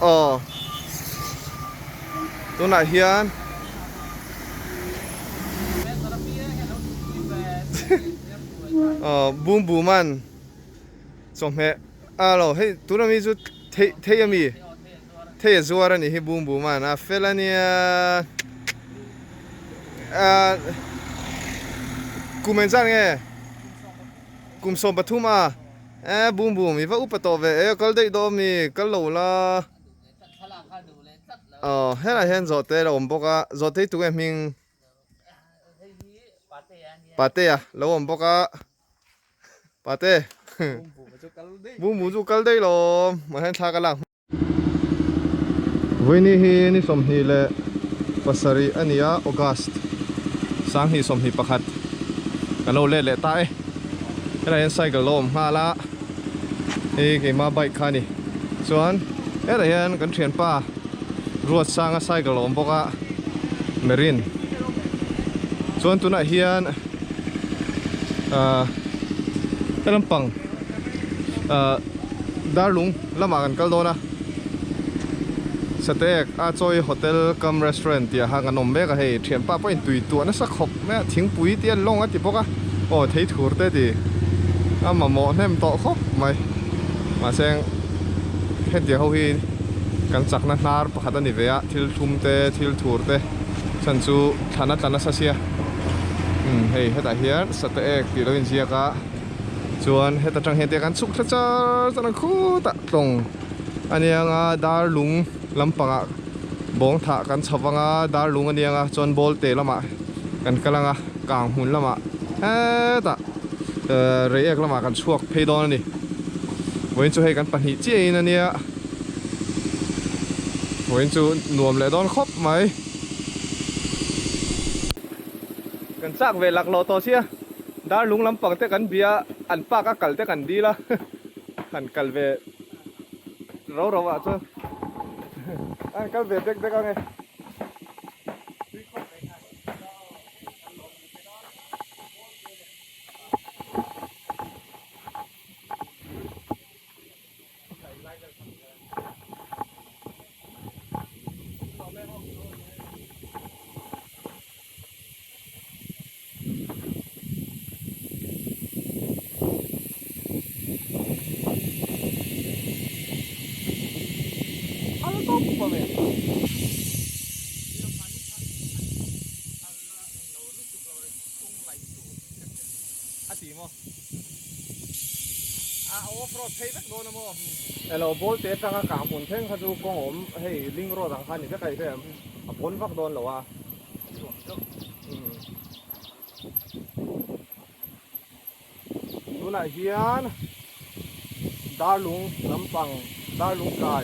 ตัวไหนเฮียนบูมบูมันสมเหตุเราให้ตัวนั้นมีจุดเทียมีเทียจัวรันนี่ให้บูมบูมันเฟลนี่กุมเอนจังไงกุมสมปทุมาบูมบูมีว่าอุปโตเวก็ได้โดมีก็หลูละเฮ้ยเห็นจอดเตะเราบอกว่าจอดเตะตัวเองมิงปาเตะเราบอกว่าปาเต้บูมบูจูกัลได้หรอมาให้ทากันละวันนี้นี่สมฮีเลปัสรีอันนี้ออกัสสังฮีสมฮีประคัดกันเราเล่เล่ตายอะไรยันไซกันลมมาละเฮ้ยมาไบค์คันนี้ส่วนอะไรยันกันเทียนป้ารวดสร้างไซกันลมบอกว่าเมรินส่วนตัวนั้นเฮียนลำปังดารุงละมากันกัลโดนะสเต็กจอยโฮเทลกัมรีสอร์ทที่หางกันนมเบกให้เทียนป้าไปตุยตัวนั่นสักขบแม่ทิ้งปุ๋ยเตี้ยลงอ่ะที่พวกโอ้เทถูร์เตดิมาหมอเนมโตขบไม่มาเซงเห็นเดียวเขาฮีกันจักนักนาร์ประคัตนิเวียทิลทุ่มเตทิลถูร์เตฉันจูฐานะฐานะเสียเฮ้ยแต่เฮียสเต็กที่เราอินเสียกะส่วนเหตุจังเหตุการณ์สุขทัศน์จังคู่ตัดตรงอันนี้งาดาร์ลุงลำปางบงถากันชาวงาดาร์ลุงอันนี้งาจนบอลเตะละมากันกำลังกางหุ่นละมาแต่เรียกละมากันช่วงเพย์ดอนนี่เว้นจูให้กันปัญหาเจนั่นเนี่ยเว้นจูหน่วมเลยดอนครบไหมกันสักเวลักโลโตเชียดาลุงลำปังเตกันเบียอันป้าก็กัลเตกันดีละอันกัลเวเราอ่ะจ้ะอันกัลเวเด็กๆไงโอ้โปรเทสักโดนนะโมเราโบลเตะทางกลางผลเพ่งเขาดูกองผมให้ลิงโรดังคันนี่จะใครเพิ่มผลฟักโดนหรอวะดูหน่อยเฮียนดาลุงลำปังดาลุงกาย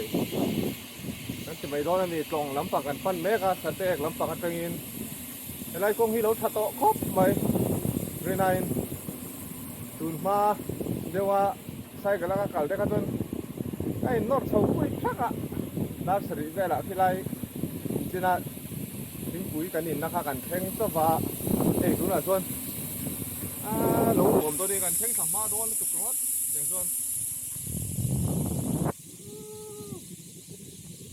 นั่นจะไปโดนนี่ตรงลำปังกันปั้นเมฆสเต็กลำปังกันตะงินอะไรกองที่เราทัดโตครบไปเรนายดูมาเดี๋ยวว่าใส่กันแล้วก็กัลได้กันจนไอ้นอร์ทเขาคุยชักอ่ะดาสรีเวลาที่ไรจีน่าทิ้งปุ๋ยกันนินนะคะกันแข่งสฟ้าดูหน่อยส่วนหลงผมตัวนี้กันแข่งสามารถโดนจุกรถอย่างส่วน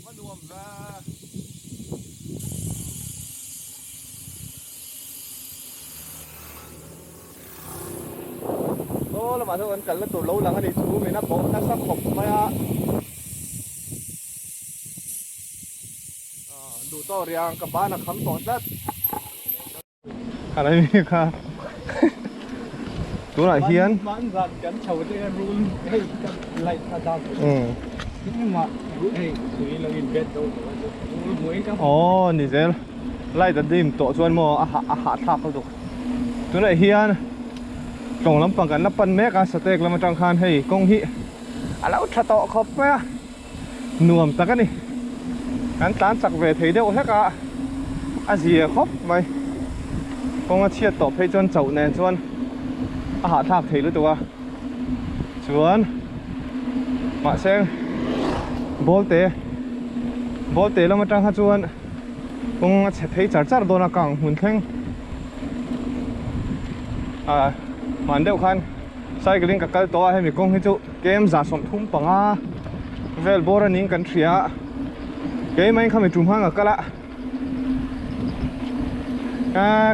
มาดูว่าแล้วมาทุกคนกันแล้วตัวเราหลังอันนี้ชูมีนับบอกนับสักขบไหมฮะดูต่อเรียงกับบ้านนะคำตอบแล้วอะไรนี่ครับตัวไหนเฮียนมันรัดกันชาวเรือรุ่นให้กันไล่ทัดดาวนี่มาให้คุยเราอินเวสต์ตัวมวยกันอ๋อนี่เจ้ไล่ตัดดิมตัวชวนโมอาหารทักเขาตัวไหนเฮียนกองลำปังกันนับปันเมกสเต็กแล้วมาจังคานให้กองฮิแล้วถ้าต่อครบไหมหน่วมตะกันนี่การตานสักเวทีเดียวแค่กะอาเซียครบไปกองเชียร์ต่อเพจนเจ้าแนนชวนอาหารทักทีหรือตัวชวนมาเซงบอลเตะแล้วมาจังหาชวนกองเชียร์ที่จัดโดนกางหุ่นแข็งมันเดียวกันใส่กลิ่นกับกัลตัวให้มีกงให้จุเกมจ่าสมทุ่มปังเวลโบราณิงกันเสีย cái mấy không bị trùng hoang ở cái lạ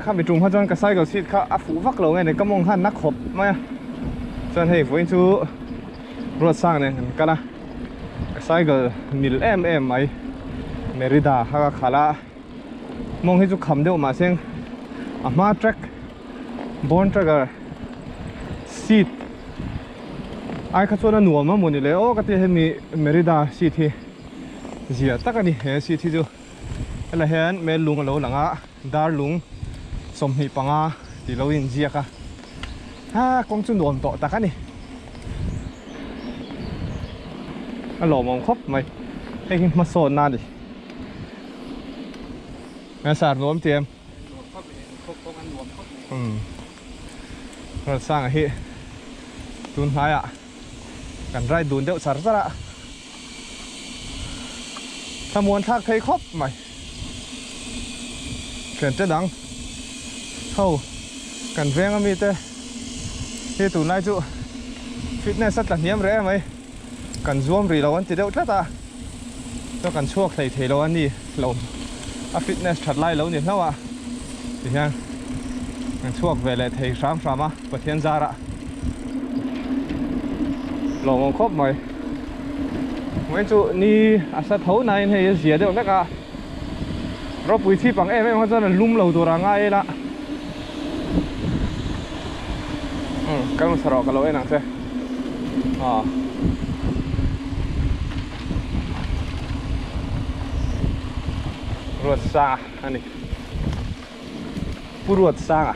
không bị trùng hoang cho cái sai cái xịt khá phủ vắc lâu ngay này có mong han nắc hộp mà cho nên với chú rốt sang này cái lạ cái sai cái mil em ấy Merida ha khá lạ mongให้chú khăm đều mà xem mà track born tracker seat ai khá cho nó nuông mà muốn đi lấy ô cái gì mi Merida seat thì gì à tất cả đi hết seat thì chú là hiện mẹ lung lâu lăng á dar lung sôm hi panga thì lâu in gì cả ha con chú nuông to tất cả đi lò mong khóc mày cái mà sồn na đi nghe sạt nuông tiêm rồi sang hi tuần hai ạกันไรดูนเดี๋ยวสารสระถ้ามวนทักใครครบไหมเขียนจะดังเข้ากันแรงก็มีแต่ที่ตูนายจุฟิตเนสสัตว์เนียมแรงไหมกันzoomรีเราวันที่เดียวจ้าตาแล้วกันช่วงใส่เทเราวันนี้เราฟิตเนสชัดไล่เราเนี่ยเท่าอ่ะทีนี้กันช่วงเวลาเทสามอ่ะประเทศจาระหลงครบไหมmấy chỗ ni sát thấu này thì dễ được đấy cả rồi bùi thi bằng em nó rất là lung lầu đồ ra ngay là cái một sợi cái lối này thế ruột xa anh này ruột xa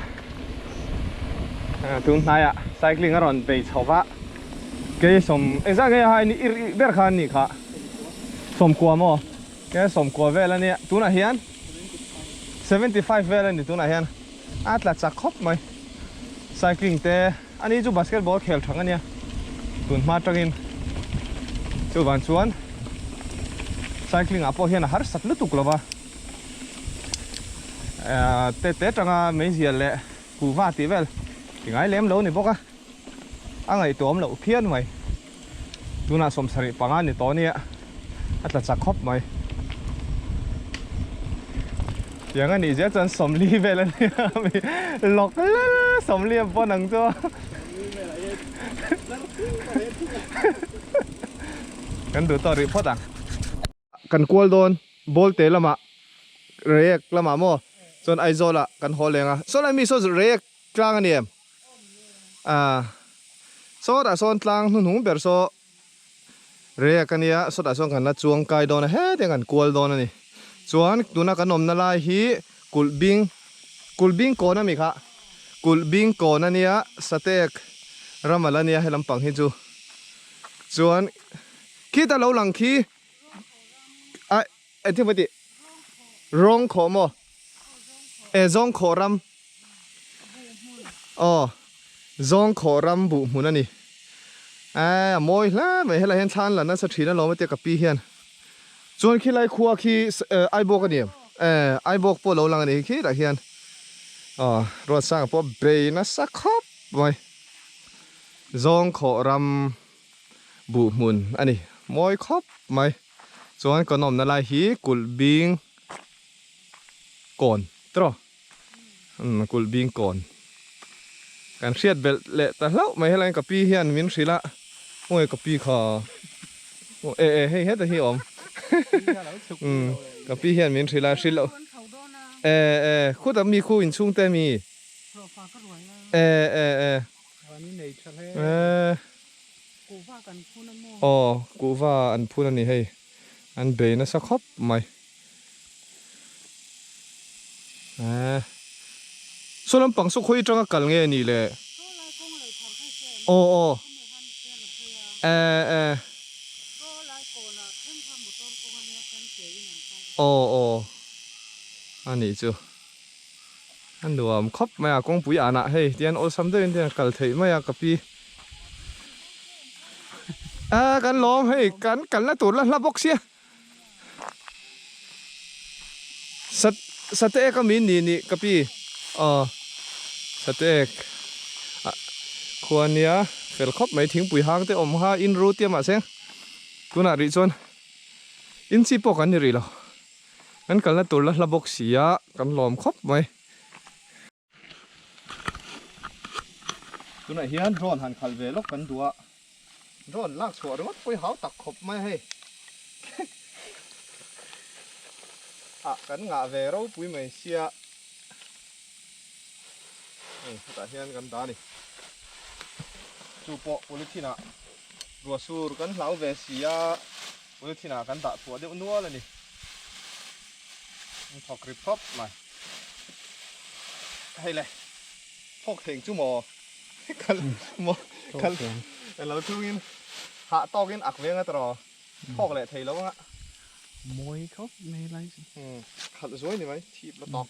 tuần này cycling around bay chào vạ cái sôm exact cái hai ni ber khan ni kha sôm qua mo cái sôm qua về là nè tu na hian 75 về là nè tu na hian atla chak khop mai cycling te ani chu basketball khel thang ania tun ma tangin chu ban chuan cycling apo hian har sak lu tuk lova te tanga mấy zial le ku va ti vel ngai lem lo ni boka anh ấy tóm lẩu khiên mày tu na som sari pangan ni to ni atla chak khop mày yang anh ấy chân som li về lên lọc som li bao năng cho kan du to report à kan kual don bol te lama reek lama mo chon aizola kan holenga so la mi so reek tlang ani em so đã son tlang nu nung ber so re kania so đã son kan na chuang kai don he te kan kual don ani chuan tuna kan nom na lai hi kulbing ko na mi kha kulbing ko na nia satek ramalania helam pang hi chu chuan khi ta lo lang khi ai thi bati rong kho mo zong kho ram zong kho ram bu mun ani moi la mai hela hen than la na sa thina lo ma te ka pi hian chuan khi lai khuwa khi ai bok ani ai bok po lo lang ani khi la hian ro sang po bre na sa khop mai zong kho ram bu mun ani moi khop mai chuan ko nom na lai hi kul bing kon tro kul bing konการเชียดเบลเละแต่แล้วไม่ให้อะไรกับปีเฮียนมินสิละโอ้ยกับปีขอให้เฮ็ดแต่ที่อมกับปีเฮียนมินสิละสิละคู่แต่มีคู่อินชุ่งแต่มีกูว่ากันพูนั่นโม่กูว่าอันพูนั่นนี่ให้อันเบย์นะสักครบไหมส่วนลำปังสุขคุยจังกัลเงี้ยนี่แหละอันนี้จูอันดูอ่ะครบไหมอ่ะกงปุยอ่ะนะเฮ้ยเดี๋ยวโอ้ซ้ำด้วยเดี๋ยวกัลเทยไหมอ่ะกับพี่กันล้อมเฮ้ยกันละตัวละบกเสียสเต็กก็มีนี่กับพี่สเต็กควรเนี้ยเฟลครบไม่ทิ้งปุ๋ยหางแต่อมหาอินรูเตียมอ่ะเสียงตัวน่ะริชวน อินซีปกันนี่รีแล้วงั้นกันละตัวละระบบเสียกันหลอมครบไหมตัวไหนเฮียนร้อนหันขัลเวลกันตัวร้อนลากชัวร์รถไปหาตักครบไหมให้กันงาเวเราปุยไม่เสียแต่เฮียนกันตานี่จูปอปุลิทินะรัวสูรกันเหลาเวเสียปุลิทินะกันตาตัวเดียวนัวเลยนี่ถอกกริบครบมาให้เลยพกเข่งจูหมอกันหมอกันเราทุ่งหาตอกินอักเลี้ยงตลอดพกเลยเทแล้วอ่ะมวยเขาในไรสิขัดสวยนี่ไหมทีบแล้วตอก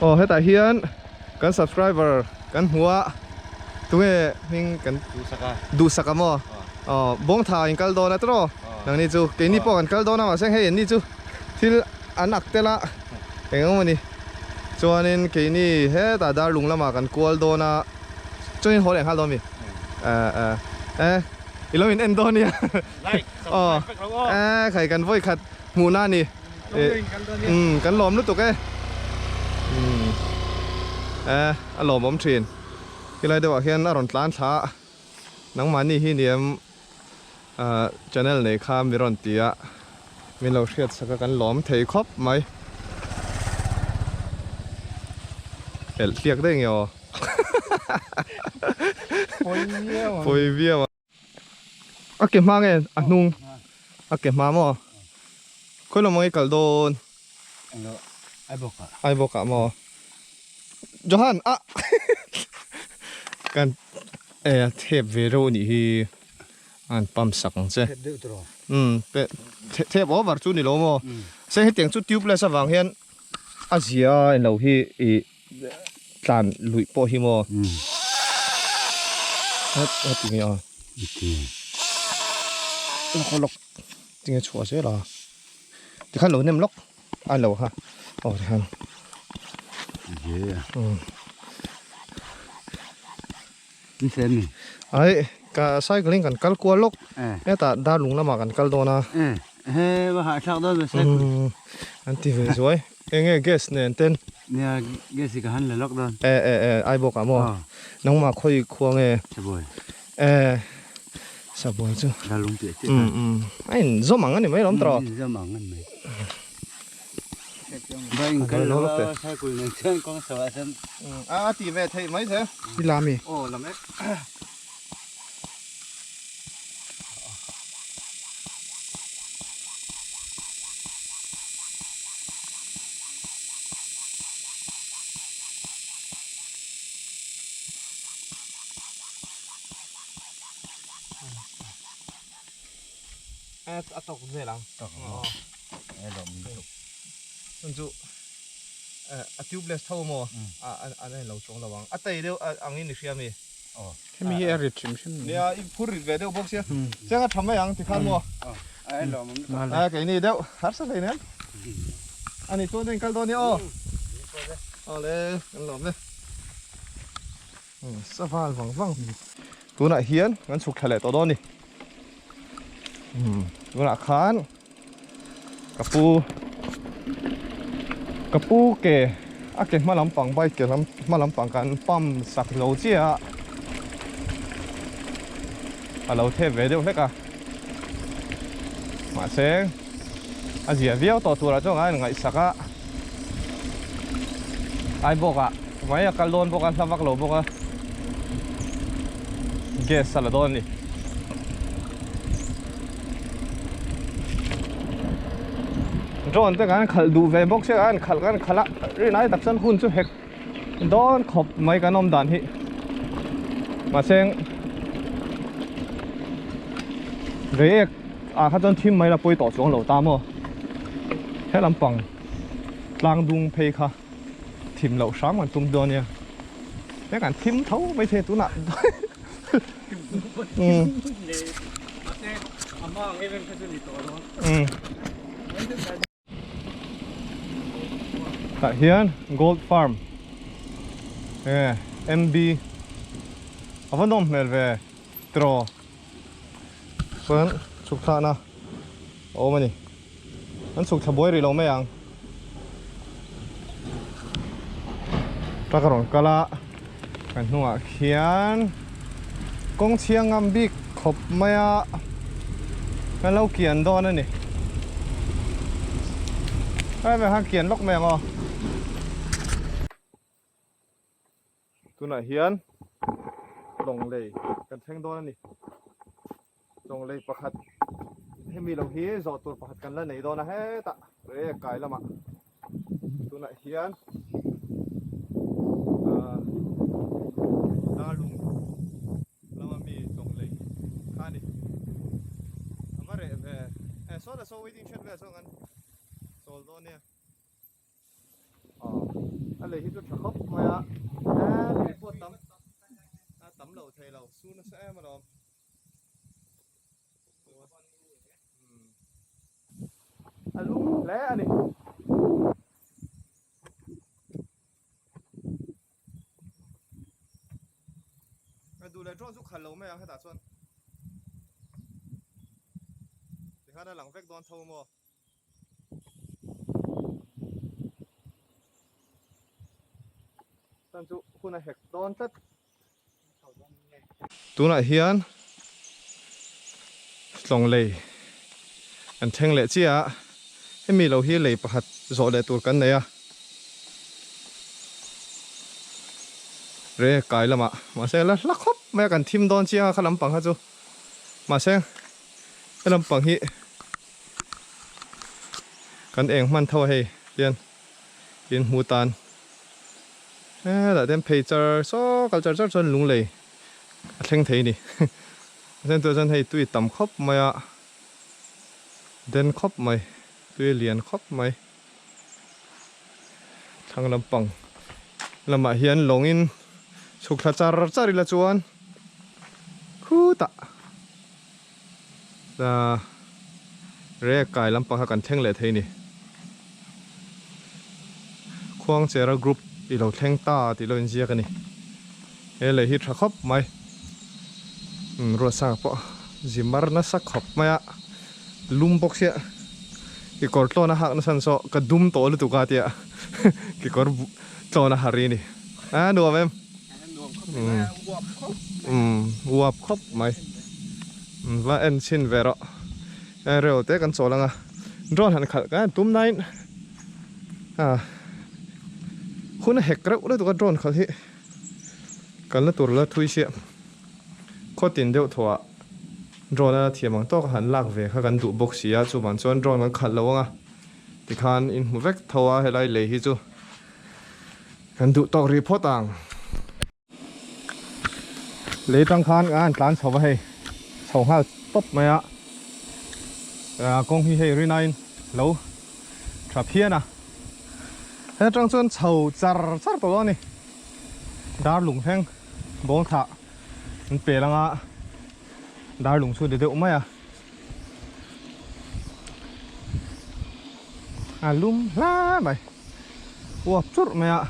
โอ้ให้แต่เฮียนกัน subscriber กันหัวตัวมิงกันดูสักมออ๋อบงถ่ายกันโดนะตรอนังนี่จูเกนี่ปอกันกันโดนะมาเส้นให้นี่จูที่อันนักเตละเองมันนี่จวนนี้เกนี่เฮ้แต่ดาลุงละมากันกวลโดนะจวนนี้หัวแหลงฮัลโหลมิอีโลมินเอ็นโดเนี่ยอ๋อใครกันไว้ขัดหมูหน้านี่กันหลอมรู้ตัวแกอารมณ์ผมเทรนที่ไรเดี๋ยวว่าเห็นอารมณ์ล้านช้านังมันนี่ที่เนี่ยchannel ในข้ามวิรอนตีอะมีเราเชื่อสักกันหลอมเทครบไหมเรียกได้ไงอ๋อปอยเบี้ยวเก็บมาไงนุ่งเก็บมาหม้อคนละมวยกัลโดนไอโบกะหม้อจอฮันกันเทปเวโรนี่อันปั๊มสักใช่เป็นเทปอ๋อวัดจุนี่โลโมใช่ให้เตียงจุดทิวเลยสว่างเห็นอาเซียเราที่จานลุยโปฮิโมฮัดจริงอ่ะแล้วเขาล็อกจริงชัวร์ใช่หรอที่ขั้นเราเนี่ยมันล็อกอันเราฮะโอ้ที่ขั้นนี่เส้นนี่ไอ้ก็ใส่กลิ่งกันกัลกัวล็อกเนี่ยแต่ดาลุงละมากันกัลโดนะเฮ้ว่าหาชักได้ไหมอันที่เวสวยเองเกสเนี่ยเต้นเนี่ยเกสิกหันเลยล็อกดอนไอบอกอะโมน้องมาคุยควงใช่บ่อย sa boy chu là lùng tuyệt chứ ai zo mang ani mai rom tro ra mỏng ăn mày vậy cái nó sai quỳ này chân con sợ chân ti ve thei mai thế đi làm gì ô làm ấy tóc dễ lắm tóc ai làm nên chú tubeless thâu mò anh này lâu trống lâu vắng tay đâu anh ấy được xem gì cái mi er chim chim nè ít phút về đâu bốc xe chắc là thầm mấy anh thì khăn mò ai làm cái này đâu hát sao vậy nè anh ấy tôi nên cái đó nè lên anh làm đấy sao phải vắng vắng tôi lại hiến anh chụp thẻ to đó đi tôi lại khán cặp pu kề cái mà làm bằng bay kề mà làm bằng cái pump sạc dầu chia lâu thế về đâu hết cả mà xem gì việc to tuổi cho ngay ngày sạc á ai bốc à mấy cái lon bốc ăn vác lô bốc à gas là đó đi rồi anh ta khal du về bốc xe anh khal rồi này đặc sản hun chú hek đó khop mấy cái nôm đàn hi mà xem về khát chân team mấy là bơi tỏ xuống lầu tam mà hết làm bằng lang dung pay kha team lầu sáng mà tung đòn nha cái cảnh team thấu mấy thế tú nặng tại hiện Gold Farm MB vẫn đông về trò vẫn chụp thà na ô mà nè vẫn chụp thà bôi rồi lâu mấy ang ta cái rồi kala cái nua khian công chiang ngam big khop maya cái lâu kiền đó nữa nè cái về hàng kiền lóc mèo ngò tu nãy hiền lồng lầy cái thanh đó nè lồng lầy bạc hạtให้มีเราเฮียจอดตัวประหัดกันแล้วไหนโดนนะเฮ้ตะเรียกไก่ละมั้งตัวไหนเฮียนดาลุงแล้วมันมีตรงเลยข้านี่ทำอะไรโซ่แต่โซ่วิ่งเช็ดเลยโซ่กันโซ่ตัวเนี่ยอะไรที่จุดขับมาอ่ะปวดตั้มเราเทเราสู้นะแซ่มาลองลุงแล้วอันนี้มาดูเลยจ้องสุขขันเราไม่เอาให้ตัดส่วนเดี๋ยวข้าได้หลังเฟกโดนโทรมาตั้งจุคุณไอ้เห็กโดนตัดตัวไหนเฮียนลงเลยอันเทงเละเจียให้มีเราเฮียเลยประหัดโซเดตัวกันเนี่ยเร่ไกลละมาเซแล้วลักครบแม่กันทิมโดนเจียขลำปังฮะจูมาเซขลำปังฮีกันเองมันเท่าให้เรียนหูตานแต่เดินเพย์เจอร์โซ่กับเจอร์จนลุงเลยเท่งเทนี่เส้นตัวจนให้ตุยต่ำครบมาเดินครบไหมตัวเหรียญครบไหมทางลำปังลำมาเฮียนหลงอินสุขจารจาริละจวนคู่ตะเรียกไก่ลำปังหากันเท่งเลยเทนี่ควงเจระกรุ๊ปอีเราเท่งตาที่เราเชียกันนี่เลยฮิตครบไหมรัวสักปะจิมารนัสักขบไหมอะลุมบกเสียกิกอร์โตนะฮักนัสันโซกระดุมโตเลยตุกาเตียกิกอร์โตนะฮารีนี่ดูไหมวับครบไหม và engine về đó rêu téกันโซลังอ่ะdroneหันขัดกันตุ้มไหนคุณเห็กแล้วแล้วตัว drone เขาที่กันแล้วตัวละทุยเสียข้อตินเดียวถั่ว drone น่ะเทียมมันต้องหันลากเวเขากันดูบ็อกซี่อ่ะจู่มันส่วน drone มันขัดแล้วอ่ะที่คันอินหูเวกทัวให้ไรเลยฮิจูกันดูตอกรีพอร์ตต่างเลยตั้งคันกันการสอบให้สองห้าตบไหมอ่ะกงที่ให้รีนายแล้วขับเพี้ยนะแล้วจังส่วนเฉาจัดปะวะนี่ดาร์หลุงแทงบงถะมันเปลี่ยนแล้วอ่ะดาร์หลุงสุดเดี๋ยวไหมอ่ะลุ่มล้าไปวัวจุดไหมอ่ะ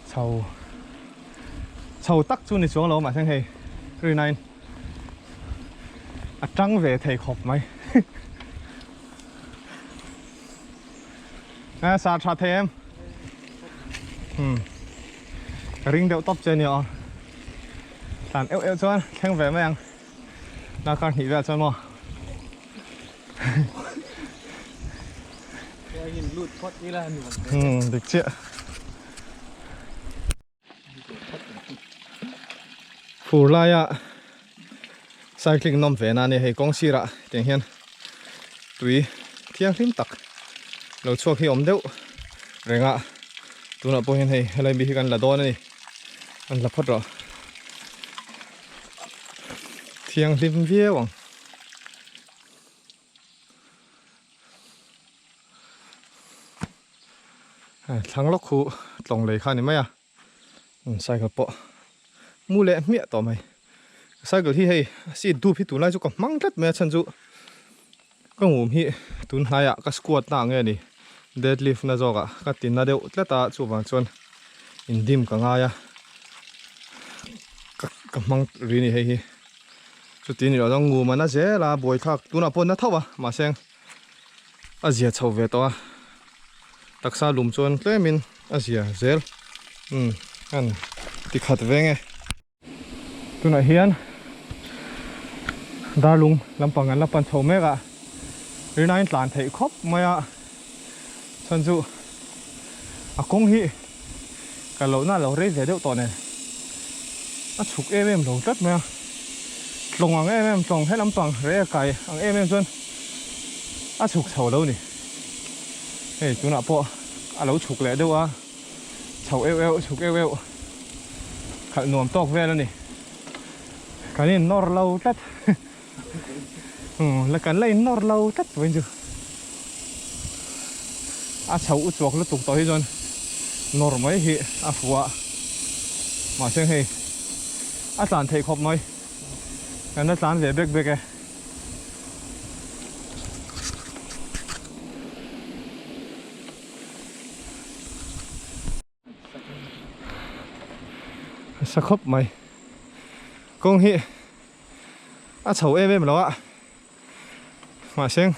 เฉาตักจุนในช่วงเรามาช่างให้รีนายจังเวทขบไหมสาชาเทมริงเดียวตบเจนี่อ่ะตานเอวชวนแข่งเวไหมยังน่าการหีเวชวนมั้งหินลูดพอดนี่แหละหนูเด็กเจี๊ยผู้ไล่อะไซคลิงน้ำเวน่าเนี่ยให้กองซีระเตียงเฮียนตุยเที่ยงริมตักเราช่วยให้อมเดียวเร่งอะตัวน่ะพอเห็นให้อะไรมีกันละโดนนี่อันละพัดรอเที่ยงริมเวียวังทั้งล็อกคู่ตรงเลยข้านี่ไหมอ่ะใส่กระเป๋ามูเล่เมียต่อไหมใส่กระที่ให้สิดูพี่ตุนไล่จุกมังจัดเมียฉันจุก็งูพี่ตุนหายอ่ะก็สควอตต่างเงี้ยนี่เดดลิฟต์นะจอกอ่ะก็ตินนะเดี๋ยวแล้วตาจูบางส่วนอินดิมก็ง่ายอ่ะก็มังรีนี่ให้จุดที่นี่เราต้องงูมันนะเจ้าบ่อยคักตุนอ่ะปนนะเท่าอ่ะมาเสียงอาเจียชาวเวตัวตักษาลุมชวนเต้มินอาเซียเซลอันติขัดเวงไงตัวไหนเฮียนดาลุงลำปังกันลำปันโฉมเมกะหรือนายหลานไทยครบมาอ่ะฉันจูกงฮีกันเราหน้าเราเรียกเดี๋ยวต่อเนี่ยฉุกเอ็มเราจัดมาลงอ่างเอ็มส่งให้ลำปังเรียกไก่อ่างเอ็มจนฉุกเฉาแล้วนี่เฮ้ยจุน่ะพอเราฉุกแล้วด้วยวะเฉาฉุกเอวขัดหนวมตอกแว่แล้วนี่การนี้นอร์เราตัดแล้วกันไล่นอร์เราตัดเว้นจูเฉาอุจจกแล้วตุกต่อให้จนนอร์ไม่เหี้ยฟัวมาเชิงให้สารเทครบไหมกันนั้นสารเสียเบกไงสักครบไหมกงฮีเฉาเอ็มแล้วอะมาเชิง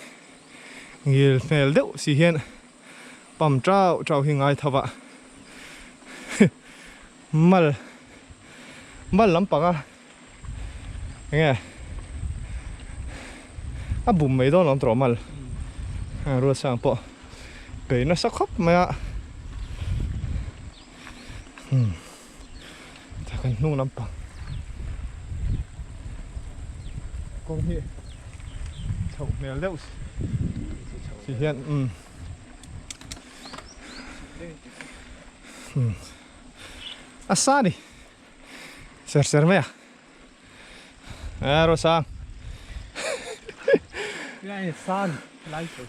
เงี้ยเนลเดียวสิเฮียนปั๊มเจ้าหิงไงทับอะมัลลำปังอะยังไงบุ๋มไม่ต้องลองตรอมัลรัวสั่งปะเป็นน่าสักครบไหมอะถ้ากันนุ่งลำปังกงฮีเฉาเนลเดียวสิเฮียนซาดิเสร็จไหมอ่ะรถสั่งไงซานไล่เฉย